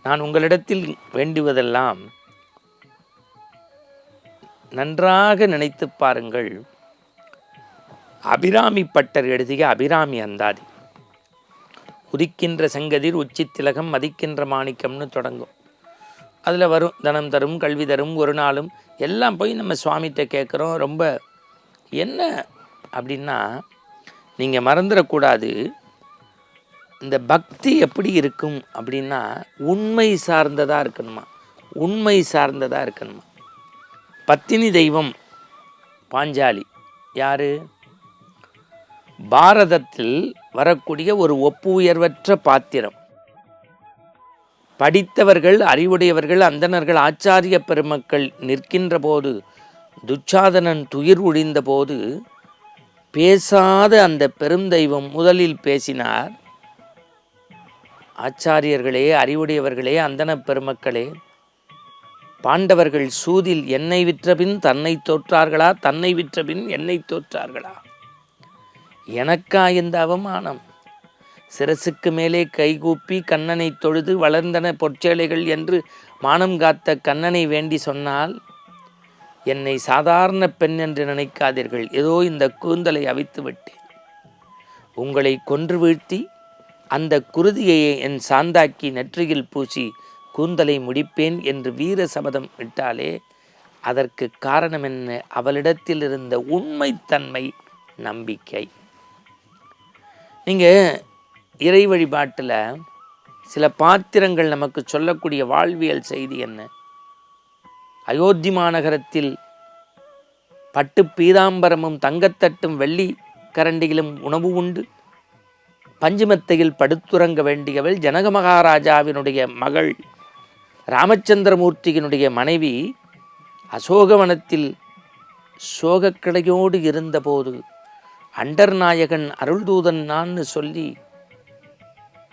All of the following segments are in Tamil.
நான் உங்களிடத்தில் வேண்டுவதெல்லாம் நன்றாக நினைத்து பாருங்கள். அபிராமி பட்டர் எழுதிய அபிராமி அந்தாதி. உதிக்கின்ற செங்கதிர் உச்சி திலகம் மதிக்கின்ற மாணிக்கம்னு தொடங்கும். அதில் வரும் தனம் தரும் கல்வி தரும் ஒரு நாளும் எல்லாம் போய் நம்ம சுவாமிகிட்ட கேட்குறோம். ரொம்ப என்ன அப்படின்னா, நீங்கள் மறந்துடக்கூடாது, இந்த பக்தி எப்படி இருக்கும் அப்படின்னா உண்மை சார்ந்ததாக இருக்கணுமா, உண்மை சார்ந்ததாக இருக்கணுமா. பத்தினி தெய்வம் பாஞ்சாலி யார்? பாரதத்தில் வரக்கூடிய ஒரு ஒப்புயர்வற்ற பாத்திரம். படித்தவர்கள், அறிவுடையவர்கள், அந்தணர்கள், ஆச்சாரிய பெருமக்கள் நிற்கின்ற போது, துச்சாதனன் துயிர் ஒழிந்த போது பேசாத அந்த பெருந்தெய்வம் முதலில் பேசினார். ஆச்சாரியர்களே, அறிவுடையவர்களே, அந்தண பெருமக்களே, பாண்டவர்கள் சூதில் என்னை விற்றபின் தன்னை தோற்றார்களா, தன்னை விற்றபின் என்னை தோற்றார்களா? எனக்கா இந்த அவமானம்? சிரசுக்கு மேலே கைகூப்பி கண்ணனை தொழுது வளர்ந்தன பொற்சேலைகள் என்று மானம் காத்த கண்ணனை வேண்டி சொன்னால், என்னை சாதாரண பெண் என்று நினைக்காதீர்கள், ஏதோ இந்த கூந்தலை அவித்து விட்டேன், உங்களை கொன்று வீழ்த்தி அந்த குருதியை என் சாந்தாக்கி நெற்றியில் பூசி கூந்தலை முடிப்பேன் என்று வீர சபதம் விட்டாலே அதற்கு காரணம் என்ன? அவளிடத்தில் இருந்த உண்மைத்தன்மை, நம்பிக்கை. நீங்கள் இறை வழிபாட்டில் சில பாத்திரங்கள் நமக்கு சொல்லக்கூடிய வாழ்வியல் செய்தி என்ன? அயோத்தி மாநகரத்தில் பட்டு பீதாம்பரமும் தங்கத்தட்டும் வெள்ளி கரண்டியிலும் உணவு உண்டு பஞ்சுமெத்தையில் படுத்துறங்க வேண்டியவள் ஜனக மகாராஜாவினுடைய மகள் ராமச்சந்திரமூர்த்தியினுடைய மனைவி அசோகவனத்தில் சோகக்கடையோடு இருந்தபோது அண்டர்நாயகன் அருள்தூதன் நான்னு சொல்லி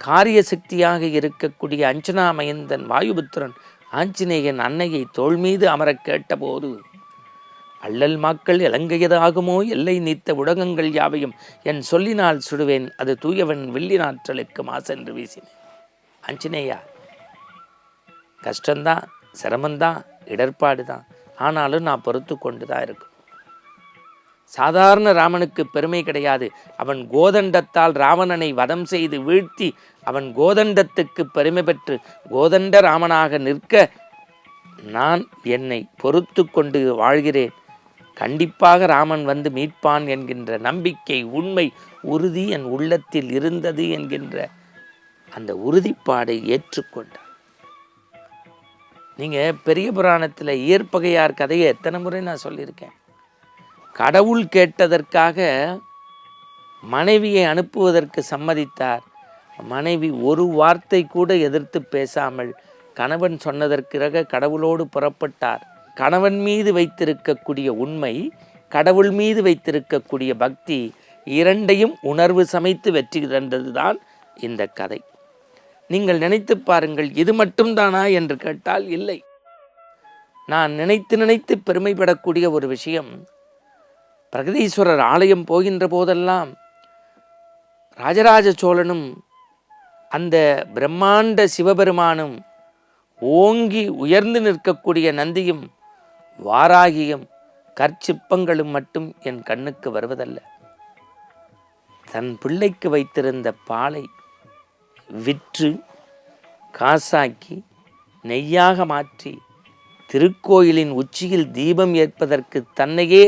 காரிய சக்தியாக இருக்கக்கூடிய அஞ்சனா மயந்தன் வாயுபுத்திரன் ஆஞ்சநேயன் அன்னையை தோள் மீது அமரக் கேட்டபோது, அள்ளல் மாக்கள் இலங்கையதாகுமோ எல்லை நீத்த உலகங்கள் யாவையும் என் சொல்லினால் சுடுவேன், அது தூயவன் வில்லினாற்றலுக்கு மாசென்று வீசினேன். ஆஞ்சநேயா, கஷ்டந்தான், சிரமந்தான், இடர்பாடு தான், ஆனாலும் நான் பொறுத்து கொண்டு தான் இருக்கணும். சாதாரண ராமனுக்கு பெருமை கிடையாது. அவன் கோதண்டத்தால் ராவணனை வதம் செய்து வீழ்த்தி அவன் கோதண்டத்துக்கு பெருமை பெற்று கோதண்ட ராமனாக நிற்க நான் என்னை பொறுத்து கொண்டு வாழ்கிறேன். கண்டிப்பாக ராமன் வந்து மீட்பான் என்கின்ற நம்பிக்கை, உண்மை, உறுதி என் உள்ளத்தில் இருந்தது என்கின்ற அந்த உறுதிப்பாடை ஏற்றுக்கொண்டார். நீங்கள் பெரிய புராணத்தில் இயற்பகையார் கதையை எத்தனை முறை நான் சொல்லியிருக்கேன். கடவுள் கேட்டதற்காக மனைவியை அனுப்புவதற்கு சம்மதித்தார். மனைவி ஒரு வார்த்தை கூட எதிர்த்து பேசாமல் கணவன் சொன்னதற்காக கடவுளோடு புறப்பட்டார். கணவன் மீது வைத்திருக்கக்கூடிய உண்மை, கடவுள் மீது வைத்திருக்கக்கூடிய பக்தி, இரண்டையும் உணர்வு சமைத்து வெற்றி தந்தது தான் இந்த கதை. நீங்கள் நினைத்து பாருங்கள், இது மட்டும்தானா என்று கேட்டால் இல்லை. நான் நினைத்து நினைத்து பெருமைப்படக்கூடிய ஒரு விஷயம், பிரகதீஸ்வரர் ஆலயம் போகின்ற போதெல்லாம் ராஜராஜ சோழனும் அந்த பிரம்மாண்ட சிவபெருமானும் ஓங்கி உயர்ந்து நிற்கக்கூடிய நந்தியும் வாராகியும் கற்சிற்பங்களும் மட்டும் என் கண்ணுக்கு வருவதல்ல. தன் பிள்ளைக்கு வைத்திருந்த பாலை விற்று காசாக்கி நெய்யாக மாற்றி திருக்கோயிலின் உச்சியில் தீபம் ஏற்பதற்கு தன்னையே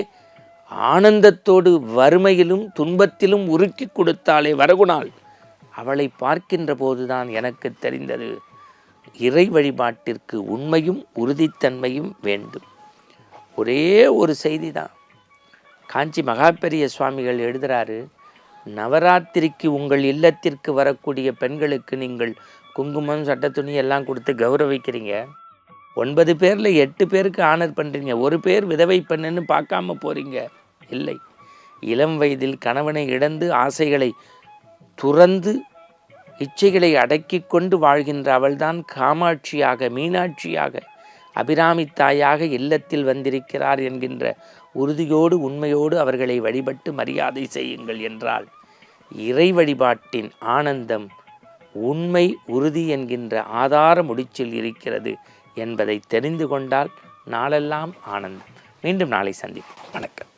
ஆனந்தத்தோடு வறுமையிலும் துன்பத்திலும் உருக்கி கொடுத்தாலே வரகுணாள், அவளை பார்க்கின்ற போதுதான் எனக்கு தெரிந்தது, இறை வழிபாட்டிற்கு உண்மையும் உறுதித்தன்மையும் வேண்டும். ஒரே ஒரு செய்தி தான். காஞ்சி மகாபெரிய சுவாமிகள் எழுதுகிறாரு, நவராத்திரிக்கு உங்கள் இல்லத்திற்கு வரக்கூடிய பெண்களுக்கு நீங்கள் குங்குமம், சட்டத்துணி எல்லாம் கொடுத்து கௌரவிக்கிறீங்க. 9 பேரில் 8 பேருக்கு ஆனர் பண்ணுறீங்க, ஒரு பேர் விதவை பெண்ணுன்னு பார்க்காம போகிறீங்க. இல்லை, இளம் வயதில் கணவனை இழந்து ஆசைகளை துறந்து இச்சைகளை அடக்கி கொண்டு வாழ்கின்ற அவள்தான் காமாட்சியாக, மீனாட்சியாக, அபிராமி தாயாக இல்லத்தில் வந்திருக்கிறார் என்கின்ற உறுதியோடு உண்மையோடு அவர்களை வழிபட்டு மரியாதை செய்யுங்கள் என்றால் இறை வழிபாட்டின் ஆனந்தம் உண்மை உறுதி என்கின்ற ஆதார முடிச்சில் இருக்கிறது என்பதை தெரிந்து கொண்டால் நாளெல்லாம் ஆனந்தம். மீண்டும் நாளை சந்திப்போம். வணக்கம்.